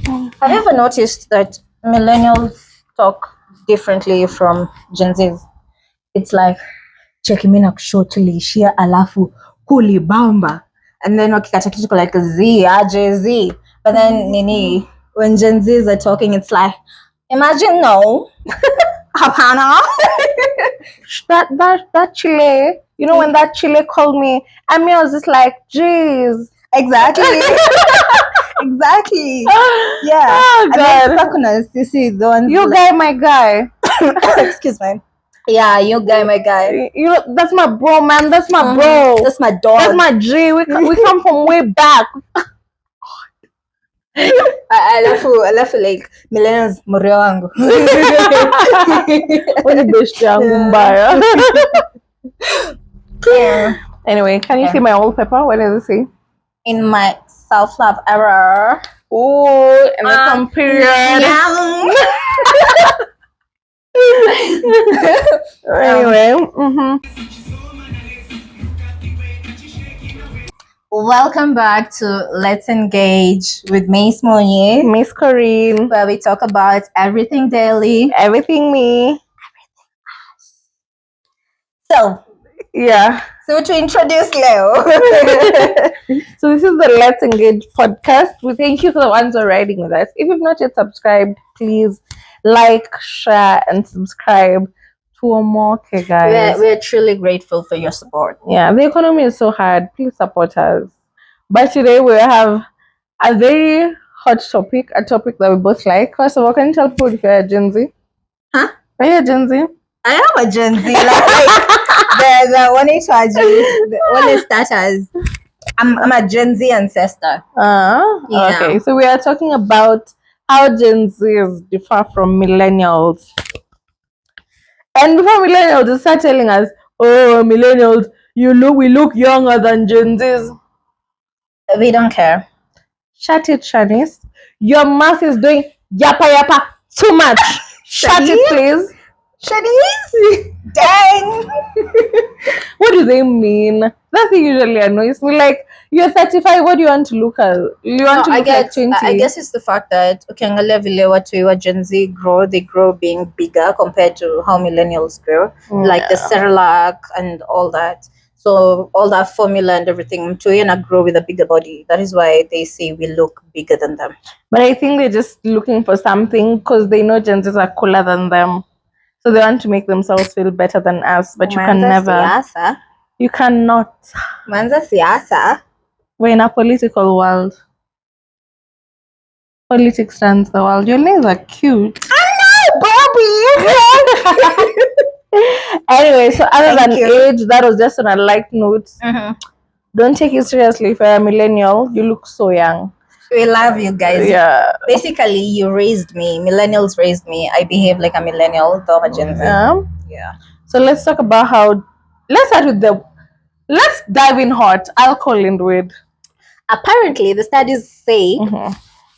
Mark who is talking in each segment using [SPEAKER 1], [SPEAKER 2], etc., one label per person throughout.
[SPEAKER 1] Have you ever noticed that millennials talk differently from Gen Zs? It's like chekimina kushotuli shia alafu kulibamba, and then wakikata kitu like Z aje Z, but then nini when Gen Zs are talking, it's like imagine no hapana.
[SPEAKER 2] that Chile, you know, when that Chile called me, I mean, I was just like, jeez.
[SPEAKER 1] Exactly. Exactly. Yeah.
[SPEAKER 2] Oh,
[SPEAKER 1] And then
[SPEAKER 2] God.
[SPEAKER 1] Sakunas, you see the ones
[SPEAKER 2] You guy, my guy.
[SPEAKER 1] excuse me. Yeah, you guy, my guy.
[SPEAKER 2] You know, that's my bro, man. That's my bro.
[SPEAKER 1] That's my dog.
[SPEAKER 2] That's my G. We come from way back.
[SPEAKER 1] alafu like millennials morio wangu.
[SPEAKER 2] When best yangu mbaya.
[SPEAKER 1] Yeah.
[SPEAKER 2] Anyway, can you see my wallpaper? What does it say?
[SPEAKER 1] In my self-love era.
[SPEAKER 2] Oh, and that's some period. Anyway,
[SPEAKER 1] Welcome back to Let's Engage with Miss Mounier,
[SPEAKER 2] Miss Corinne,
[SPEAKER 1] where we talk about everything daily,
[SPEAKER 2] everything me,
[SPEAKER 1] everything us. So,
[SPEAKER 2] yeah.
[SPEAKER 1] So to introduce Leo.
[SPEAKER 2] So this is the Let's Engage podcast. We thank you for the ones who are riding with us. If you've not yet subscribed, please like, share, and subscribe to a more, okay, guys.
[SPEAKER 1] We're truly grateful for your support.
[SPEAKER 2] Yeah, the economy is so hard. Please support us. But today we have a very hot topic, a topic that we both like. First of all, can you tell people if you're a Gen Z?
[SPEAKER 1] Huh?
[SPEAKER 2] Are you a Gen Z?
[SPEAKER 1] I am a Gen Z. Like the one is starters. I'm a Gen Z ancestor.
[SPEAKER 2] Yeah. Okay, so we are talking about how Gen Zs differ from millennials. And before millennials, they start telling us, "Oh, millennials, we look younger than Gen Zs."
[SPEAKER 1] We don't care.
[SPEAKER 2] Shut it, Shanice. Your mouth is doing yappa too much. Shut it, please.
[SPEAKER 1] Shanice? Dang.
[SPEAKER 2] What do they mean? That thing usually annoys me. Like, you're 35, what do you want to look at? You want to look like 20?
[SPEAKER 1] I guess it's the fact that ukiangalia vile watu wa Gen Z grow, they grow being bigger compared to how millennials grow. Like the Cerelac and all that. So all that formula and everything, mtu grow with a bigger body. That is why they say we look bigger than them.
[SPEAKER 2] But I think they're just looking for something because they know Gen Zs are cooler than them. So they want to make themselves feel better than us. But you can never.
[SPEAKER 1] Siasa.
[SPEAKER 2] You cannot.
[SPEAKER 1] Manza siasa.
[SPEAKER 2] We're in a political world. Politics runs the world. Your nails are cute.
[SPEAKER 1] I know, Bobby.
[SPEAKER 2] Anyway, so other than age, that was just on a light note. Don't take it seriously. If you're a millennial, you look so young.
[SPEAKER 1] We love you guys.
[SPEAKER 2] Yeah.
[SPEAKER 1] Basically, you raised me. Millennials raised me. I behave like a millennial, though I'm a Gen Z. Yeah.
[SPEAKER 2] So let's talk about how. Let's dive in hot. Alcohol and weed.
[SPEAKER 1] Apparently, the studies say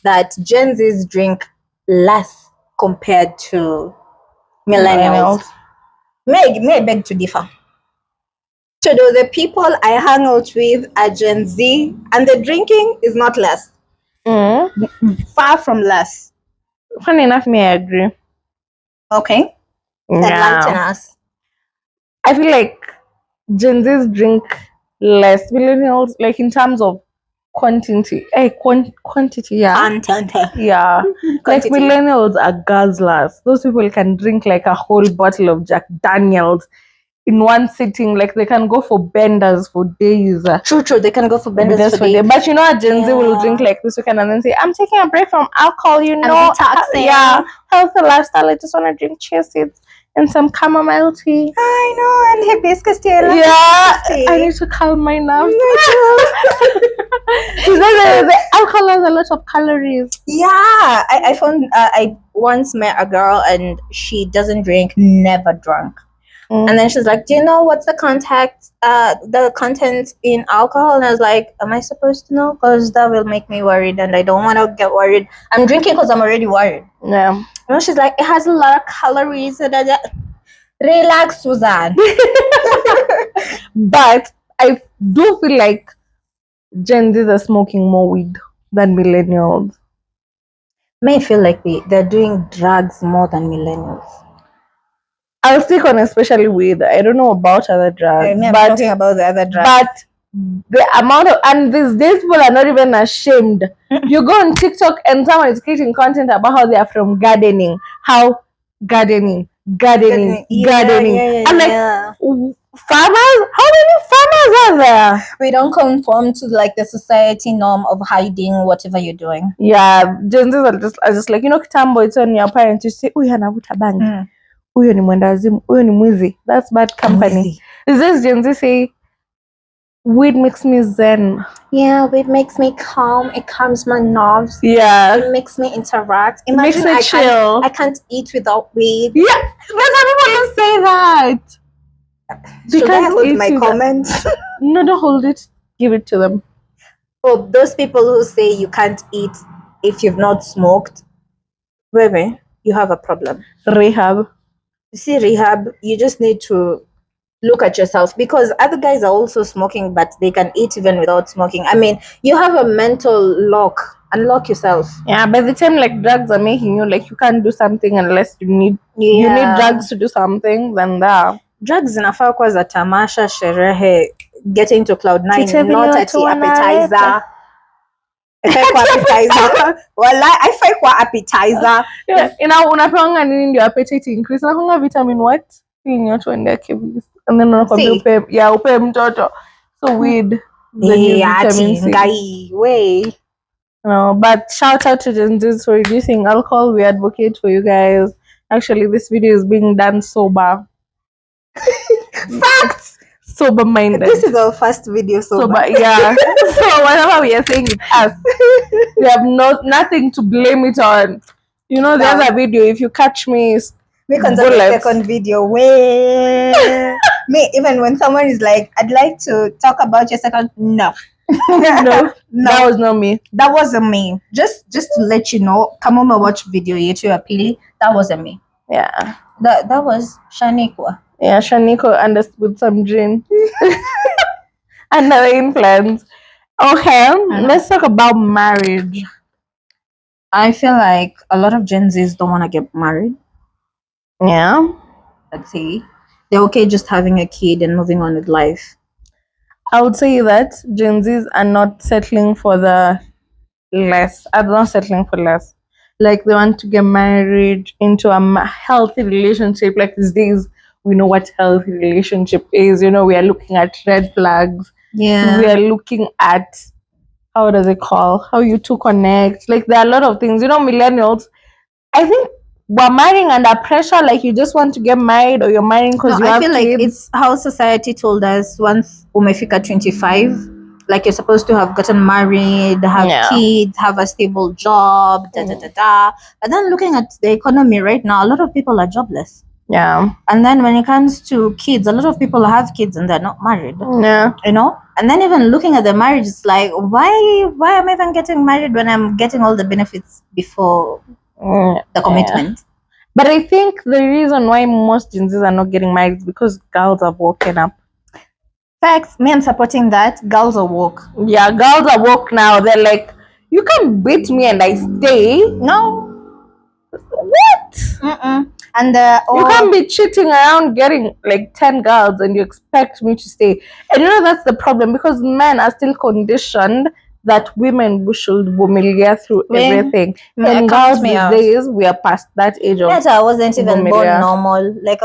[SPEAKER 1] that Gen Zs drink less compared to millennials. May I beg to differ. So the people I hang out with are Gen Z, and the drinking is not less. Far from less.
[SPEAKER 2] Funny enough, I agree.
[SPEAKER 1] Okay. Enlighten us.
[SPEAKER 2] I feel like Gen Zs drink less. Millennials, like in terms of quantity. Quantity, yeah.
[SPEAKER 1] Content.
[SPEAKER 2] Yeah. Like millennials are guzzlers. Those people can drink like a whole bottle of Jack Daniels in one sitting. Like they can go for benders for days.
[SPEAKER 1] True. They can go for benders for days.
[SPEAKER 2] But you know, a Gen Z will drink like this weekend and then say, "I'm taking a break from alcohol. You know, healthy lifestyle. I just want to drink chia seeds and some chamomile tea.
[SPEAKER 1] I know, and hibiscus tea.
[SPEAKER 2] I need to calm my nerves. The alcohol has a lot of calories.
[SPEAKER 1] Yeah, I found I once met a girl and she doesn't drink, never drunk. And then she's like, "Do you know what's the content in alcohol?" And I was like, "Am I supposed to know? Because that will make me worried, and I don't want to get worried. I'm drinking because I'm already worried."
[SPEAKER 2] Yeah.
[SPEAKER 1] And she's like, "It has a lot of calories." Relax, Suzanne.
[SPEAKER 2] But I do feel like Gen Zs are smoking more weed than millennials.
[SPEAKER 1] May feel like they're doing drugs more than millennials.
[SPEAKER 2] I'll stick on especially weed. I don't know about other drugs,
[SPEAKER 1] I'm
[SPEAKER 2] but
[SPEAKER 1] talking about the other drugs.
[SPEAKER 2] but the amount of, and these days people are not even ashamed. You go on TikTok and someone is creating content about how they are from gardening, how gardening.
[SPEAKER 1] Yeah,
[SPEAKER 2] I'm like, farmers? How many farmers are there?
[SPEAKER 1] We don't conform to like the society norm of hiding whatever you're doing.
[SPEAKER 2] Yeah, Gen Zs are just like, kitambo, it's on your parents, you say, huyu anavuta bangi, huyu ni mwendazimu, huyu ni mwizi. That's bad company. Is this Gen Z say, weed makes me zen.
[SPEAKER 1] Yeah, weed makes me calm. It calms my nerves.
[SPEAKER 2] Yeah.
[SPEAKER 1] It makes me interact.
[SPEAKER 2] Imagine I
[SPEAKER 1] can't eat without weed.
[SPEAKER 2] Yeah, that's how people say that.
[SPEAKER 1] Should I hold my comments?
[SPEAKER 2] No, don't hold it. Give it to them.
[SPEAKER 1] Oh, those people who say you can't eat if you've not smoked, baby, you have a problem.
[SPEAKER 2] Rehab.
[SPEAKER 1] You see, rehab, you just need to look at yourself, because other guys are also smoking, but they can eat even without smoking. I mean, you have a mental lock. Unlock yourself.
[SPEAKER 2] Yeah, by the time like drugs are making you like you can't do something unless you need drugs to do something, then that.
[SPEAKER 1] Drugs zinafaa kuwa za tamasha, sherehe, getting to cloud 9, not at the appetizer. I kwa appetizer.
[SPEAKER 2] Yeah, unapeanga nini ndio appetite increase? Unapeanga vitamin what? Hii ni watu waende activities. And then unakwambia upe mtoto. So weed. No, but shout out to Gen Zs for reducing alcohol. We advocate for you guys. Actually, this video is being done sober.
[SPEAKER 1] Facts!
[SPEAKER 2] Sober minded.
[SPEAKER 1] This is our first video sober.
[SPEAKER 2] Yeah. So whatever we are saying, it's us. We have nothing to blame it on. The other video, if you catch me,
[SPEAKER 1] make on the second video. Me, even when someone is like, I'd like to talk about your second, no.
[SPEAKER 2] No, that was not me.
[SPEAKER 1] That wasn't me. Just to let you know, come on, watch video yetu apili. That wasn't me.
[SPEAKER 2] Yeah.
[SPEAKER 1] That was Shaniqua.
[SPEAKER 2] Yeah, Shaniqua with some gin. Under the influence. Okay, let's talk about marriage.
[SPEAKER 1] I feel like a lot of Gen Zs don't want to get married.
[SPEAKER 2] Yeah.
[SPEAKER 1] Let's see. They're okay just having a kid and moving on with life.
[SPEAKER 2] I would say that Gen Zs are not settling for the less. I'm not settling for less. Like they want to get married into a healthy relationship. Like these days, we know what healthy relationship is. We are looking at red flags.
[SPEAKER 1] Yeah.
[SPEAKER 2] We are looking at how you two connect. Like there are a lot of things. Millennials, I think we're marrying under pressure. Like you just want to get married, or you're marrying because you have kids. I feel like
[SPEAKER 1] it's how society told us once umefika 25, like you're supposed to have gotten married, have kids, have a stable job, But then looking at the economy right now, a lot of people are jobless.
[SPEAKER 2] Yeah.
[SPEAKER 1] And then when it comes to kids, a lot of people have kids and they're not married.
[SPEAKER 2] Yeah.
[SPEAKER 1] And then even looking at the marriage, it's like, why am I even getting married when I'm getting all the benefits before the commitment?
[SPEAKER 2] Yeah. But I think the reason why most Gen Zs are not getting married is because girls have woken up.
[SPEAKER 1] Facts. Me, I'm supporting that. Girls are woke.
[SPEAKER 2] Yeah, girls are woke now. They're like, you can beat me and I stay.
[SPEAKER 1] No.
[SPEAKER 2] What?
[SPEAKER 1] And
[SPEAKER 2] you can't be cheating around getting like 10 girls and you expect me to stay. And that's the problem, because men are still conditioned that women should vumilia through everything. And girls these days, we are past that age of
[SPEAKER 1] I wasn't even born normal. Like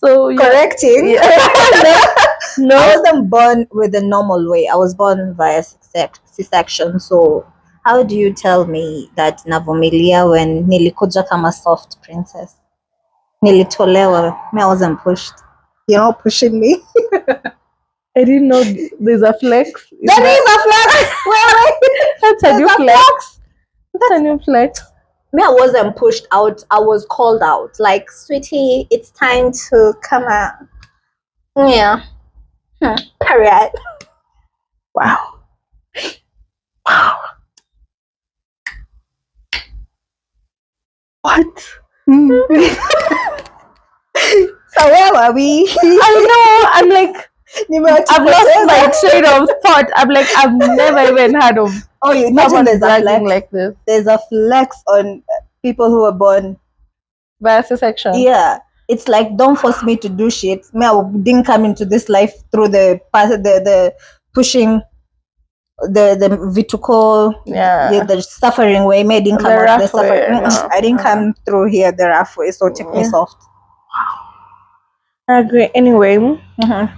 [SPEAKER 2] so
[SPEAKER 1] correcting.
[SPEAKER 2] Yeah. No,
[SPEAKER 1] I wasn't born with the normal way. I was born via C-section. So how do you tell me that navumilia when nilikuja kama soft princess? Nilitolewa. I wasn't pushed. You're not pushing me.
[SPEAKER 2] I didn't know there's a flex.
[SPEAKER 1] There is a flex. Wait.
[SPEAKER 2] That's a new flex. That's a new flex.
[SPEAKER 1] Me, I wasn't pushed out. I was called out. Like, sweetie, it's time to come out. Yeah. Period.
[SPEAKER 2] Wow. Wow. What?
[SPEAKER 1] So where were we?
[SPEAKER 2] I know. I'm like, I've lost my train of thought. I'm like, I've never even heard of
[SPEAKER 1] Oh, you imagine there's a flex
[SPEAKER 2] like this.
[SPEAKER 1] There's a flex on people who were born
[SPEAKER 2] by C-section.
[SPEAKER 1] Yeah, it's like, don't force me to do shit. Me, I didn't come into this life through the pushing the vituko, the suffering way. Me, I didn't come out the suffering. No. I didn't come through here the rough way. So take me soft.
[SPEAKER 2] I agree. Anyway,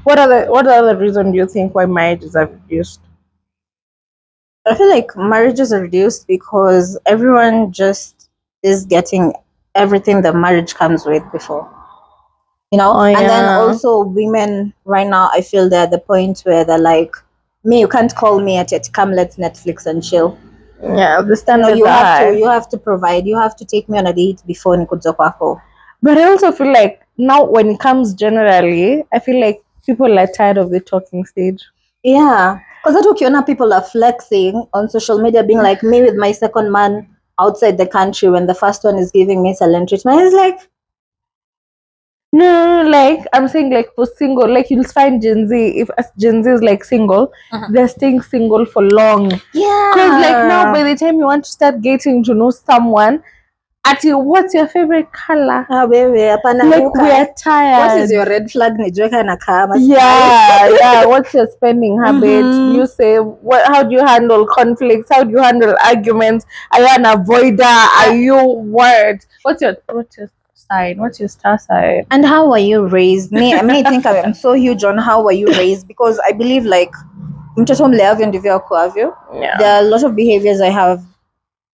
[SPEAKER 2] what other reason do you think why marriages are reduced?
[SPEAKER 1] I feel like marriages are reduced because everyone just is getting everything that marriage comes with before. And then also women right now, I feel they're at the point where they're like, me, you can't call me at it, come let's Netflix and chill.
[SPEAKER 2] Yeah, the standards
[SPEAKER 1] you have to provide, you have to take me on a date before nikuja kwako.
[SPEAKER 2] But I also feel like now when it comes generally, I feel like people are tired of the talking stage.
[SPEAKER 1] Yeah, because that ukiona people are flexing on social media, being like, me with my second man outside the country when the first one is giving me silent treatment. It's like,
[SPEAKER 2] no, like I'm saying, like for single, like you'll find Gen Z, if Gen Z is like single, they're staying single for long.
[SPEAKER 1] Yeah.
[SPEAKER 2] Because like now, by the time you want to start getting to know someone, what's your favorite color?
[SPEAKER 1] Like we
[SPEAKER 2] are tired.
[SPEAKER 1] What is your red flag?
[SPEAKER 2] Yeah. What's your spending habit? You say how do you handle conflicts? How do you handle arguments? Are you an avoider? Are you what? What's your sign? What's your star sign?
[SPEAKER 1] And how were you raised? Me, I think I'm so huge on how were you raised, because I believe like there are a lot of behaviors I have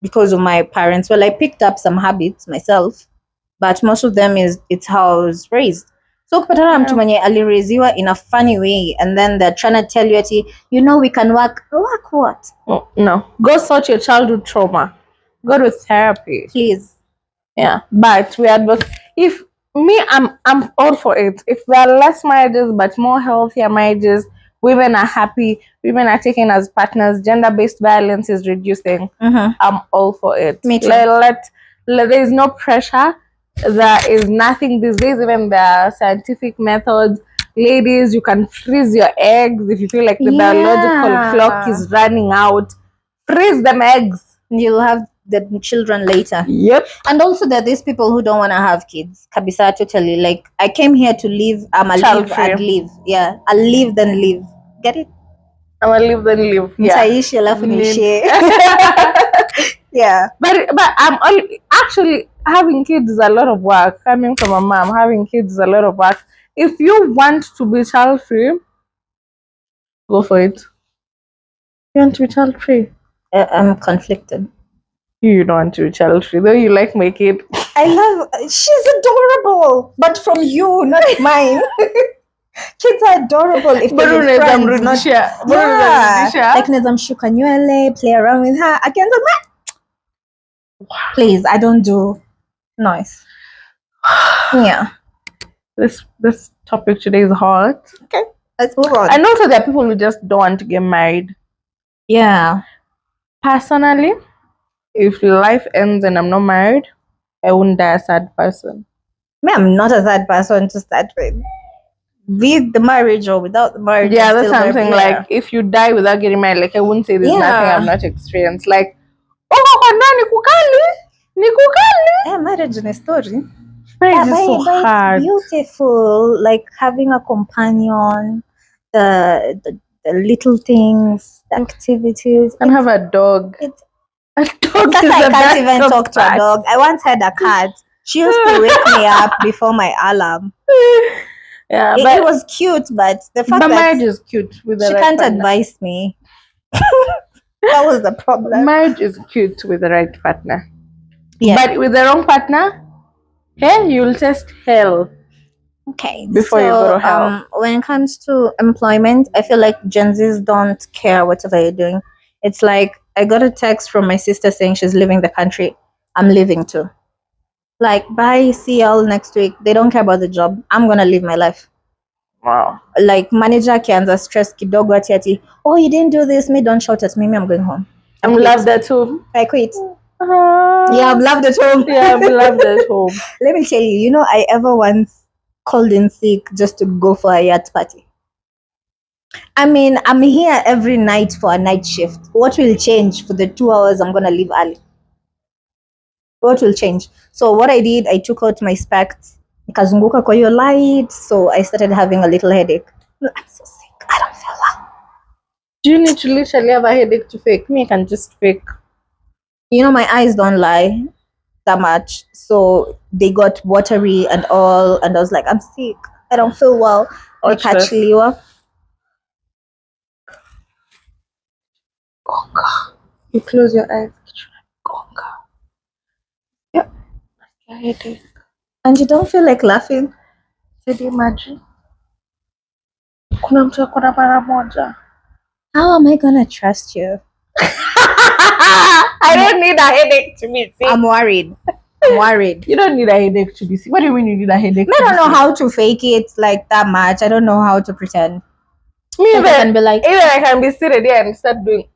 [SPEAKER 1] because of my parents. Well, I picked up some habits myself, but most of them it's how I was raised. So kupatana mtu mwenye aliraisiwa in a funny way, and then they're trying to tell you ati, we can work what?
[SPEAKER 2] Oh, no, go sort your childhood trauma, go to therapy,
[SPEAKER 1] please.
[SPEAKER 2] Yeah, but we advocate. If me, I'm all for it. If there are less marriages but more healthier marriages, women are happy, women are taken as partners, gender-based violence is reducing. I'm all for it.
[SPEAKER 1] Me too.
[SPEAKER 2] There is no pressure. There is nothing these days. Even there are scientific methods. Ladies, you can freeze your eggs if you feel like the biological clock is running out. Freeze them eggs.
[SPEAKER 1] You'll have the children later.
[SPEAKER 2] Yep.
[SPEAKER 1] And also there are these people who don't want to have kids. Kabisa, totally. Like, I came here to live. I'm a live and live. Yeah. I'll live then live. Get it?
[SPEAKER 2] I'm a live then live. Yeah.
[SPEAKER 1] Yeah.
[SPEAKER 2] But I'm actually having kids is a lot of work. Coming from a mom, having kids is a lot of work. If you want to be child free, go for it. You want to be child free?
[SPEAKER 1] I'm conflicted.
[SPEAKER 2] You don't want to be child free, though you like my kid.
[SPEAKER 1] She's adorable, but from you, not mine. Kids are adorable if they're friends. Like nezamshuka nywele, play around with her. I can't do. Please, I don't do noise. Yeah.
[SPEAKER 2] This topic today is hot.
[SPEAKER 1] Okay, let's move on.
[SPEAKER 2] And also there are people who just don't want to get married.
[SPEAKER 1] Yeah.
[SPEAKER 2] Personally, if life ends and I'm not married, I wouldn't die a sad person.
[SPEAKER 1] Me, I'm not a sad person to start with. With the marriage or without the marriage.
[SPEAKER 2] Yeah, that's something like if you die without getting married, like I wouldn't say there's nothing I've not experienced. Like,
[SPEAKER 1] yeah, marriage is a story.
[SPEAKER 2] Marriage is so hard.
[SPEAKER 1] It's beautiful, like having a companion, the little things, the activities.
[SPEAKER 2] And have a dog.
[SPEAKER 1] A dog is I can't even talk to a dog. I once had a cat. She used to wake me up before my alarm.
[SPEAKER 2] Yeah,
[SPEAKER 1] it was cute, but the fact that
[SPEAKER 2] marriage is cute with the
[SPEAKER 1] she
[SPEAKER 2] right
[SPEAKER 1] can't
[SPEAKER 2] partner.
[SPEAKER 1] advise me. That was the problem.
[SPEAKER 2] Marriage is cute with the right partner.
[SPEAKER 1] Yeah.
[SPEAKER 2] But with the wrong partner, you'll test hell.
[SPEAKER 1] Okay.
[SPEAKER 2] Before you go to hell.
[SPEAKER 1] When it comes to employment, I feel like Gen Zs don't care whatever you're doing. It's like I got a text from my sister saying she's leaving the country. I'm leaving too. Like, bye, see y'all next week. They don't care about the job. I'm gonna live my life.
[SPEAKER 2] Wow.
[SPEAKER 1] Like, manager kianza stress kidogo ati, oh, you didn't do this, me don't shout at me, I'm going home.
[SPEAKER 2] I'm loved at home.
[SPEAKER 1] I quit. Yeah, I'm loved at home.
[SPEAKER 2] Yeah, I'm loved at home.
[SPEAKER 1] Let me tell you, I ever once called in sick just to go for a yacht party. I mean, I'm here every night for a night shift. What will change for the 2 hours I'm gonna leave early? What will change? So what I did, I took out my specs, nikazunguka kwa hiyo light, so I started having a little headache. I'm so sick. I don't feel well.
[SPEAKER 2] Do you need to literally have a headache to fake? Me, I can just fake.
[SPEAKER 1] You know, my eyes don't lie that much, so they got watery and all, and I was like, I'm sick. I don't feel well. Nikachiliwa.
[SPEAKER 2] Gonga. You close your eyes. Gonga. Yeah. Headache.
[SPEAKER 1] And you don't feel like laughing?
[SPEAKER 2] Did you imagine? Kuna mtu ako na mara moja.
[SPEAKER 1] How am I gonna trust you?
[SPEAKER 2] I don't need a headache to be sick.
[SPEAKER 1] I'm worried. I'm worried.
[SPEAKER 2] You don't need a headache to be sick. What do you mean you need a headache?
[SPEAKER 1] I don't know how to fake it like that much. I don't know how to pretend.
[SPEAKER 2] Me
[SPEAKER 1] like
[SPEAKER 2] even,
[SPEAKER 1] I can be like,
[SPEAKER 2] even I can be sitting there and start doing.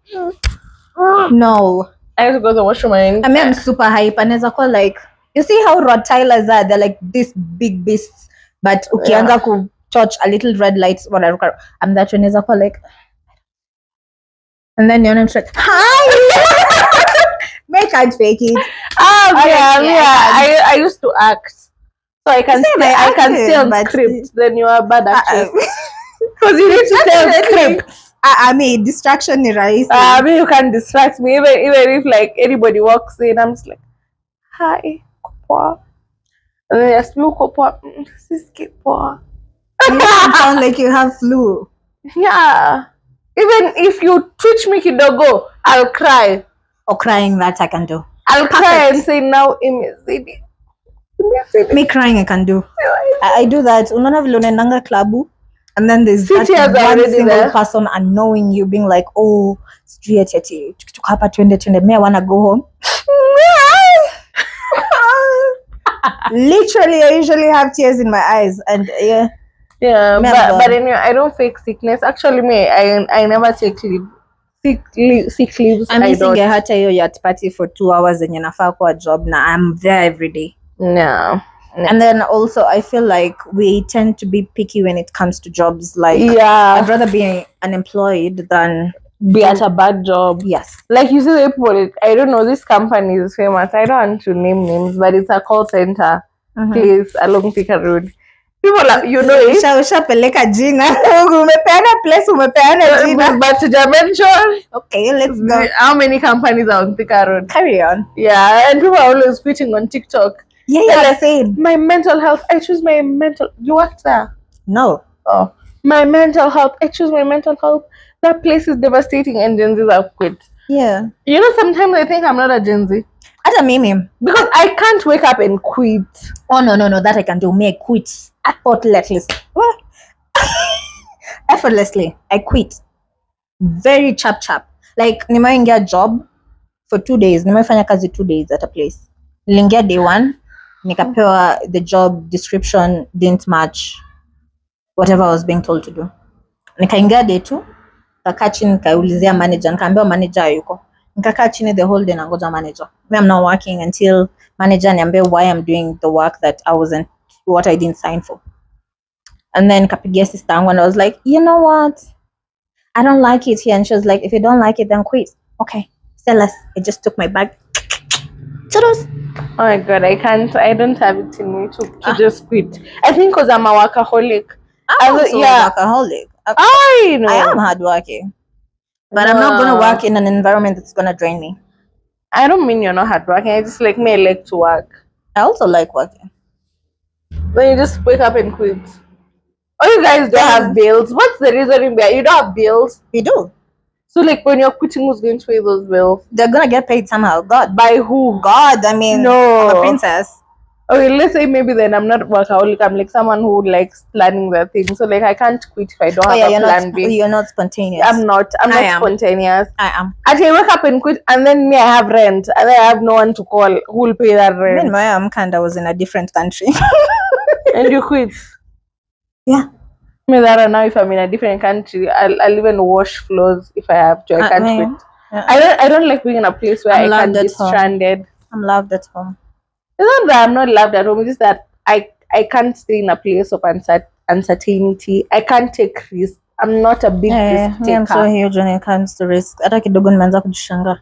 [SPEAKER 1] No.
[SPEAKER 2] I have to go to the washroom and
[SPEAKER 1] I mean, I'm super hype, and as I call like, you see how Rottweilers are? They're like these big beasts, but ukianza ku touch a little red light, whatever. I'm that one. As I call like, and then I'm like, hi. Make can't fake it.
[SPEAKER 2] Oh yeah. I used to act, so I can
[SPEAKER 1] Same,
[SPEAKER 2] I can
[SPEAKER 1] acted,
[SPEAKER 2] stay on
[SPEAKER 1] but-
[SPEAKER 2] script. Then you are bad actress because you need to stay on script.
[SPEAKER 1] I mean, distraction is right.
[SPEAKER 2] I mean, you can distract me even if like anybody walks in. I'm just like, hi, Kopa. And then you ask me, Kopa, this is Kopa.
[SPEAKER 1] You sound like you have flu.
[SPEAKER 2] Yeah. Even if you twitch me kidogo, I'll cry.
[SPEAKER 1] Or crying, that I can do.
[SPEAKER 2] I'll cry and say now imezidi.
[SPEAKER 1] Me crying I can do. I do that. Unaona vile unaendanga klabu, and then there's that one single there. Person unknowing you being like, oh, sijui eti tukitoka hapa twende, me I wanna go home. Literally, I usually have tears in my eyes, and
[SPEAKER 2] yeah, but anyway, I don't fake sickness. Actually, me, I never take leave. Sick leaves.
[SPEAKER 1] I'm missing a hata hiyo yacht party for 2 hours and nafaa kwa job na I'm there every day.
[SPEAKER 2] No.
[SPEAKER 1] And then also I feel like we tend to be picky when it comes to jobs. Like,
[SPEAKER 2] yeah,
[SPEAKER 1] I'd rather be unemployed than
[SPEAKER 2] be at a bad job.
[SPEAKER 1] Yes.
[SPEAKER 2] Like you see the people, I don't know, this company is famous. I don't want to name names, but it's a call center place along Thika Road. People are, you know it.
[SPEAKER 1] Ushapeleka jina. Umepeana place, umepeana jina.
[SPEAKER 2] But to mention.
[SPEAKER 1] Okay, let's go.
[SPEAKER 2] How many companies are on Thika Road?
[SPEAKER 1] Carry on.
[SPEAKER 2] Yeah, and people are always tweeting on TikTok.
[SPEAKER 1] Yeah, like, same.
[SPEAKER 2] My mental health. I choose my mental. You worked there?
[SPEAKER 1] No.
[SPEAKER 2] Oh, my mental health. I choose my mental health. That place is devastating, and Gen Zs have quit.
[SPEAKER 1] Yeah.
[SPEAKER 2] You know, sometimes I think I'm not a Gen Z.
[SPEAKER 1] I don't mean him.
[SPEAKER 2] Because I can't wake up and quit.
[SPEAKER 1] Oh, no. That I can do. Me, I quit. Effortlessly. What? Effortlessly. I quit. Very chap. Like, nimeingia job for 2 days. Nimefanya kazi 2 days at a place. Niliingia day 1. Nikapewa the job description didn't match whatever I was being told to do. Nikaingia day 2. Nikakaa chini nikaulizia manager. Nikaambiwa manager hayuko. Nikakaa chini the whole day nangoja manager. Me, I'm not working until manager niambie why I'm doing the work that what I didn't sign for. And then nikapigia sister yangu and I was like, you know what? I don't like it here. And she was like, if you don't like it, then quit. Okay, sell us. I just took my bag. Toodles.
[SPEAKER 2] Oh my god, I don't have it in me to just quit. I think because I'm a workaholic.
[SPEAKER 1] I'm also a workaholic.
[SPEAKER 2] I know.
[SPEAKER 1] I am hardworking. But I'm not going to work in an environment that's going to drain me.
[SPEAKER 2] I don't mean you're not hardworking. I just like me, I like to work.
[SPEAKER 1] I also like working.
[SPEAKER 2] Then you just wake up and quit. Oh, you guys don't have bills. What's the reason you don't have bills?
[SPEAKER 1] We do.
[SPEAKER 2] So like when you're quitting, who's going to pay those bills?
[SPEAKER 1] They're going to get paid somehow. God.
[SPEAKER 2] By who?
[SPEAKER 1] God. I mean,
[SPEAKER 2] no.
[SPEAKER 1] I'm a princess.
[SPEAKER 2] Okay, let's say maybe then I'm not workaholic. I'm like someone who likes planning their things. So like I can't quit if I don't have a plan B.
[SPEAKER 1] You're not spontaneous.
[SPEAKER 2] I'm not spontaneous.
[SPEAKER 1] I am.
[SPEAKER 2] Actually, I wake up and quit, and then me, I have rent, and then I have no one to call who will pay that rent.
[SPEAKER 1] Meanwhile, I'm kind of was in a different country.
[SPEAKER 2] And you quit.
[SPEAKER 1] Yeah.
[SPEAKER 2] Me that now, if I'm in a different country, I'll even wash floors if I have to. I can't quit. Yeah. I don't like being in a place where I can be stranded.
[SPEAKER 1] I'm loved at home.
[SPEAKER 2] It's not that I'm not loved at home. It's just that I can't stay in a place of uncertainty. I can't take risks. I'm not a big risk
[SPEAKER 1] me, I'm so
[SPEAKER 2] taker.
[SPEAKER 1] huge when it comes to risk. Hata kidogo nimeanza kujishanga.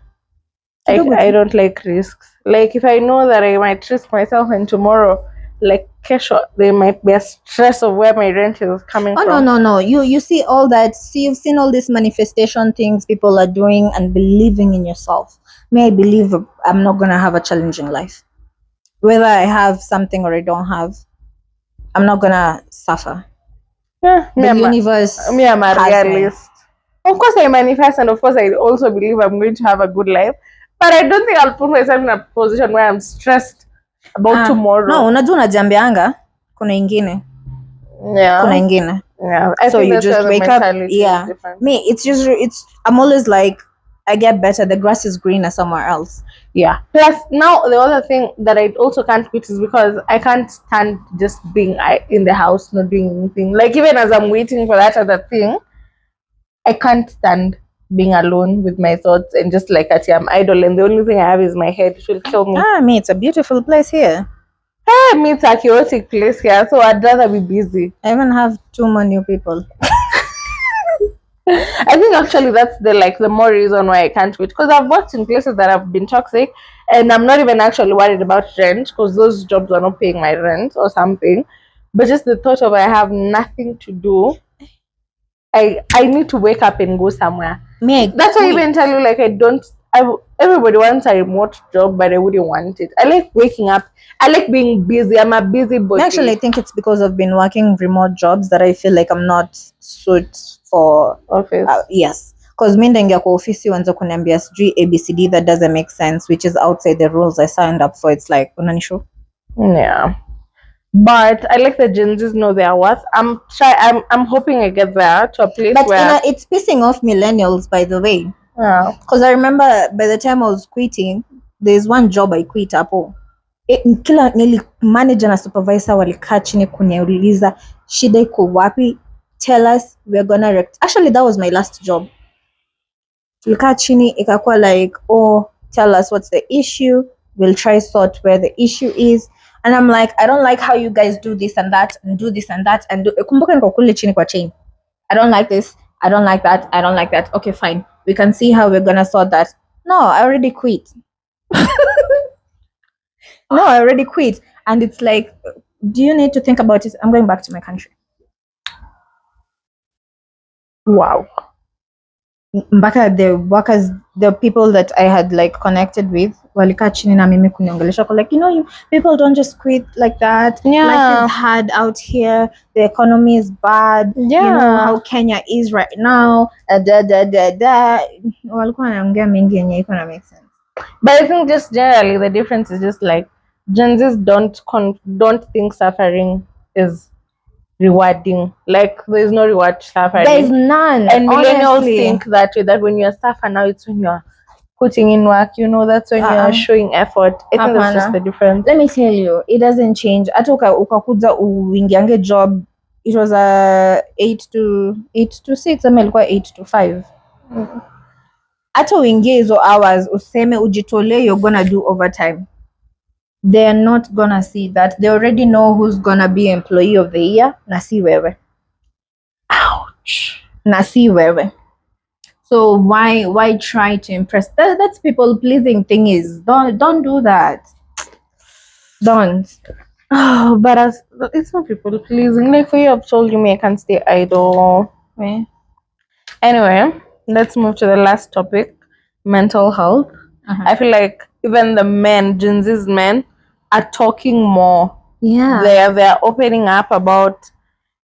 [SPEAKER 2] I don't like risks. Like if I know that I might risk myself and tomorrow, like kesho, there might be a stress of where my rent is coming from.
[SPEAKER 1] No. You see all that. See, you've seen all these manifestation things people are doing and believing in yourself. May I believe I'm not gonna have a challenging life. Whether I have something or I don't have, I'm not gonna suffer.
[SPEAKER 2] Yeah,
[SPEAKER 1] The universe
[SPEAKER 2] I'm a
[SPEAKER 1] has me.
[SPEAKER 2] realist. Of course, I manifest, and of course, I also believe I'm going to have a good life. But I don't think I'll put myself in a position where I'm stressed about tomorrow.
[SPEAKER 1] No, unajua unajiambianga kuna ingine.
[SPEAKER 2] Yeah.
[SPEAKER 1] Kuna ingine.
[SPEAKER 2] Yeah. I
[SPEAKER 1] So
[SPEAKER 2] think
[SPEAKER 1] you
[SPEAKER 2] that's
[SPEAKER 1] just
[SPEAKER 2] where the
[SPEAKER 1] wake up.
[SPEAKER 2] mentality
[SPEAKER 1] Yeah.
[SPEAKER 2] is different.
[SPEAKER 1] Me, I'm always like, I get better. The grass is greener somewhere else.
[SPEAKER 2] Yeah. Plus, now the other thing that I also can't quit is because I can't stand just being in the house not doing anything. Like even as I'm waiting for that other thing, I can't stand being alone with my thoughts and just like I'm idle and the only thing I have is my head. It will kill me.
[SPEAKER 1] Me, it's a beautiful place here.
[SPEAKER 2] Hey, me, it's a chaotic place here, so I'd rather be busy.
[SPEAKER 1] I even have 2 more new people.
[SPEAKER 2] I think actually that's the more reason why I can't quit, because I've worked in places that have been toxic and I'm not even actually worried about rent because those jobs are not paying my rent or something, but just the thought of I have nothing to do. I need to wake up and go somewhere. That's why I even tell you, like, everybody wants a remote job, but I wouldn't want it. I like waking up. I like being busy. I'm a busybody.
[SPEAKER 1] Actually, I think it's because I've been working remote jobs that I feel like I'm not suited for
[SPEAKER 2] office.
[SPEAKER 1] Yes, because mi ndaingia kwa ofisi uanze kuniambia sijui ABCD, that doesn't make sense, which is outside the rules I signed up for. It's like, unanisho?
[SPEAKER 2] Yeah. But I like the Gen Zs know their worth. I'm hoping I get there to a place where
[SPEAKER 1] it's pissing off millennials, by the way.
[SPEAKER 2] Yeah.
[SPEAKER 1] Because I remember by the time I was quitting, there's one job I quit hapo. Kila manager na supervisor walikaa chini kuniuliza shida iko wapi, tell us, we're gonna actually that was my last job. Tulikaa chini ikakuwa like, oh, tell us what's the issue, we'll try sort where the issue is. And I'm like, I don't like how you guys do this and that and do this and that and do. Kumbuka niko kule chini kwa chain. I don't like this, I don't like that, I don't like that. Okay, fine, we can see how we're gonna sort that. No, I already quit. No, I already quit. And it's like, do you need to think about it? I'm going back to my country.
[SPEAKER 2] Wow.
[SPEAKER 1] Mpaka the workers, the people that I had like connected with, walikaa chini na mimi kuniongelesha like, people don't just quit like that.
[SPEAKER 2] Yeah.
[SPEAKER 1] Life is hard out here. The economy is bad.
[SPEAKER 2] Yeah.
[SPEAKER 1] You know how Kenya is right now. Walikuwa wanaongea mengi yenye iko na make sense.
[SPEAKER 2] But I think just generally the difference is just like Gen Zs don't think suffering is rewarding. Like there's no reward to suffering.
[SPEAKER 1] There's none.
[SPEAKER 2] And millennials
[SPEAKER 1] honestly
[SPEAKER 2] think that when you suffer now, it's when you're putting in work, that's when you're showing effort. I think that's just the difference.
[SPEAKER 1] Let me tell you, it doesn't change. Hata ukakuja uingiange job, it was a 8 to 6 ama ilikuwa 8 to 5. Hata uingie hizo hours useme ujitolee, you're gonna do overtime, they're not gonna see that. They already know who's gonna be employee of the year, na si wewe.
[SPEAKER 2] Ouch.
[SPEAKER 1] Na si wewe. So why try to impress? That's people pleasing thing. Is don't do that. Don't.
[SPEAKER 2] Oh, but it's not people pleasing. Like for you, I've told you me I can't stay idle.
[SPEAKER 1] Yeah.
[SPEAKER 2] Anyway, let's move to the last topic, mental health. I feel like even the men, Gen Z's men, are talking more.
[SPEAKER 1] Yeah.
[SPEAKER 2] They're opening up about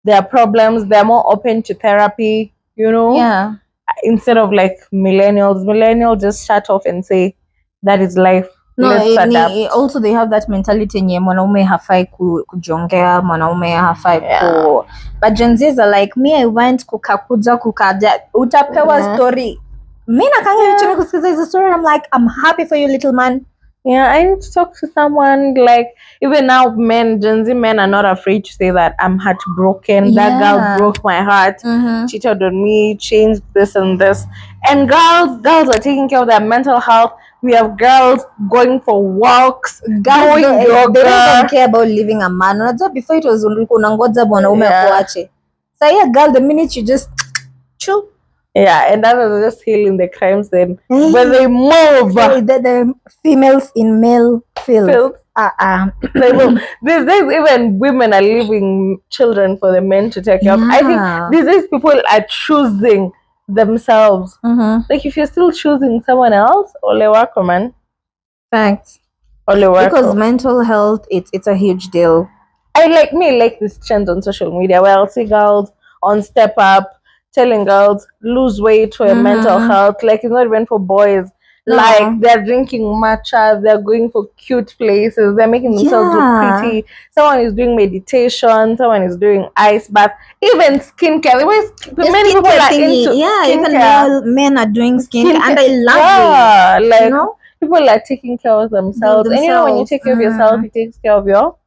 [SPEAKER 2] their problems. They're more open to therapy,
[SPEAKER 1] Yeah.
[SPEAKER 2] Instead of like millennials just shut off and say that is life.
[SPEAKER 1] No,
[SPEAKER 2] let's adapt.
[SPEAKER 1] Also they have that mentality nye mwanaume hafai kujiongea, mwanaume hafai ku. But Gen Zs are like, me I went kukakuja kukaja, utapewa story. Mi nakanga chini kusikiza hizo story, I'm like, I'm happy for you, little man.
[SPEAKER 2] Yeah, I need to talk to someone. Like even now, Gen Z men are not afraid to say that I'm heartbroken. That girl broke my heart, cheated on me, changed this and this. And girls are taking care of their mental health. We have girls going for walks,
[SPEAKER 1] Girls they don't even care about leaving a man. Unajua before it was unangoja mwanaume akuache. So yeah, girl, the minute you just True.
[SPEAKER 2] Yeah, and others are just healing the crimes then when they move.
[SPEAKER 1] The females in male fields.
[SPEAKER 2] They move. These days, even women are leaving children for the men to take care of. I think these days people are choosing themselves. Like if you're still choosing someone else, ole wako man.
[SPEAKER 1] Thanks.
[SPEAKER 2] Ole wako.
[SPEAKER 1] Because mental health, it's a huge deal.
[SPEAKER 2] I like this trend on social media where I'll see girls on Step Up telling girls lose weight for your mental health. Like it's not even for boys. No. Like they're drinking matcha, they're going for cute places, they're making themselves look pretty. Someone is doing meditation, someone is doing ice bath, even skincare. Many people are into skincare.
[SPEAKER 1] Even men are doing skincare, and I love it.
[SPEAKER 2] Like you know? People are taking care of themselves. And you know, when you take care of yourself, it takes care of your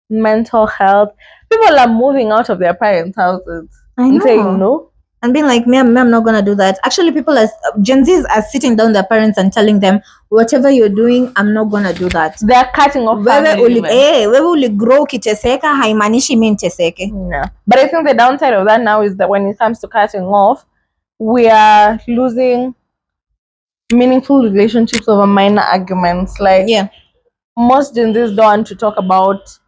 [SPEAKER 2] mental health. People are moving out of their parents' houses and saying no.
[SPEAKER 1] And being like, me, I'm not gonna do that. Actually, people as Gen Zs are sitting down their parents and telling them, whatever you're doing, I'm not gonna do that.
[SPEAKER 2] They're cutting off family.
[SPEAKER 1] Wewe grow kiteseka haimanishi mimi niteseke.
[SPEAKER 2] No. But I think the downside of that now is that when it comes to cutting off, we are losing meaningful relationships over minor arguments. Like most Gen Zs don't want to talk about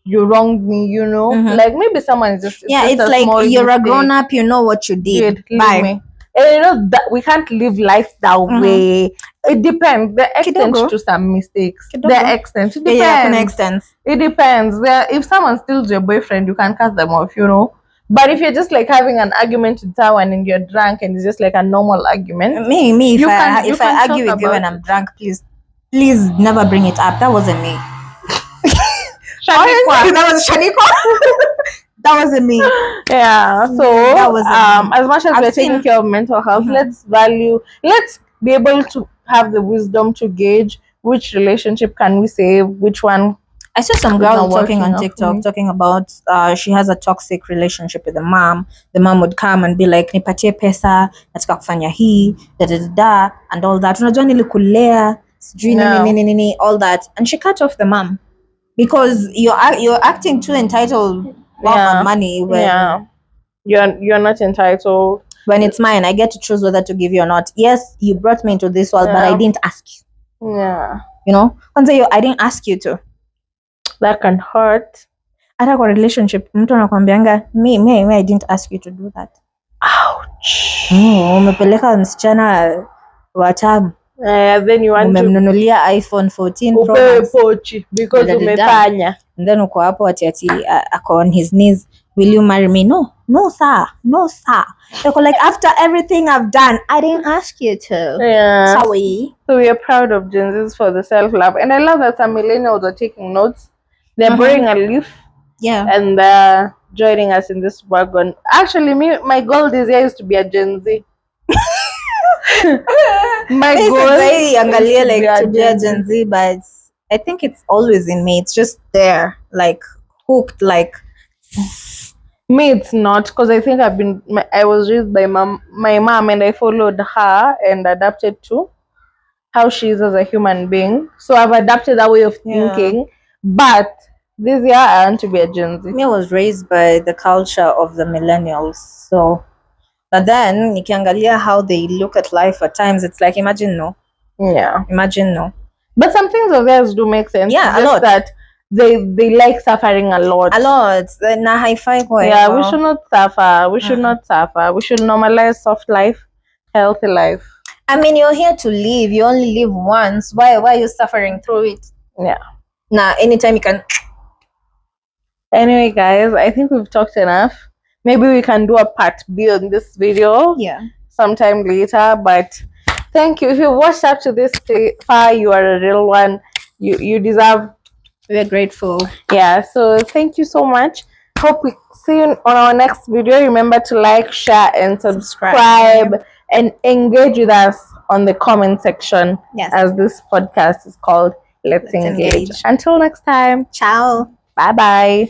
[SPEAKER 2] you wronged me, you know. Like maybe someone is just
[SPEAKER 1] it's like you're a grown up, you know what you did. Bye.
[SPEAKER 2] Me. And you know that we can't live life that way. It depends. The extent to some mistakes. The extent. It depends. It depends. If someone steals your boyfriend, you can cut them off, you know. But if you're just like having an argument with someone and you're drunk and it's just like a normal argument.
[SPEAKER 1] If I argue with you when I'm drunk, please never bring it up. That wasn't me. That was Shaniqua. That wasn't me.
[SPEAKER 2] Yeah. So that was as much as we're taking care of mental health, let's be able to have the wisdom to gauge which relationship can we save, which one. I saw some girl talking on TikTok talking about she has a toxic relationship with the mom. The mom would come and be like, nipatie pesa, nataka kufanya hii, da and all that. Unajua nilikulea, sijui nini, all that. And she cut off the mom. Because you're acting too entitled on money when you're not entitled.
[SPEAKER 1] When it's mine, I get to choose whether to give you or not. Yes, you brought me into this world, but I didn't ask you.
[SPEAKER 2] Yeah.
[SPEAKER 1] You know? I didn't ask you to.
[SPEAKER 2] That can hurt.
[SPEAKER 1] Hata kwa relationship, mtu anakuambianga, me, I didn't ask you to do that.
[SPEAKER 2] Ouch.
[SPEAKER 1] Umepeleka msichana wa tabu.
[SPEAKER 2] Then you want
[SPEAKER 1] umemnunulia iPhone 14 Pro Max
[SPEAKER 2] pochi because umefanya.
[SPEAKER 1] And then uko hapo ati ako on his knees, will you marry me? No sir. Like after everything I've done, I didn't ask you to.
[SPEAKER 2] Yeah.
[SPEAKER 1] Sorry.
[SPEAKER 2] So we are proud of Gen Zs for the self-love, and I love that some millennials are taking notes. They're bringing a leaf. Yeah. And they're joining us in this wagon. Actually, my goal this year is to be a Gen Z. My goal
[SPEAKER 1] is to be a Gen Z, but I think it's always in me. It's just there, like hooked. Like
[SPEAKER 2] me, it's not, because I think I was raised by my mom, and I followed her and adapted to how she is as a human being. So I've adapted that way of thinking. But this year I want to be a Gen Z.
[SPEAKER 1] Me, I was raised by the culture of the millennials. So, but then nikiangalia how they look at life at times, it's like imagine no.
[SPEAKER 2] But some things of theirs do make sense.
[SPEAKER 1] Yeah, a lot.
[SPEAKER 2] That they like suffering a lot.
[SPEAKER 1] Na hi-fi.
[SPEAKER 2] Yeah, we should not suffer. We should not suffer. We should normalize soft life, healthy life.
[SPEAKER 1] I mean, you're here to live. You only live once. Why are you suffering through it?
[SPEAKER 2] Yeah.
[SPEAKER 1] Nah, anytime you can.
[SPEAKER 2] Anyway, guys, I think we've talked enough. Maybe we can do a part B on this video.
[SPEAKER 1] Yeah.
[SPEAKER 2] Sometime later, but thank you. If you watched up to this far, you are a real one. You deserve.
[SPEAKER 1] We're grateful.
[SPEAKER 2] Yeah. So thank you so much. Hope we see you on our next video. Remember to like, share, and subscribe. And engage with us on the comment section.
[SPEAKER 1] Yes.
[SPEAKER 2] As this podcast is called Let's Engage. Until next time.
[SPEAKER 1] Ciao.
[SPEAKER 2] Bye-bye.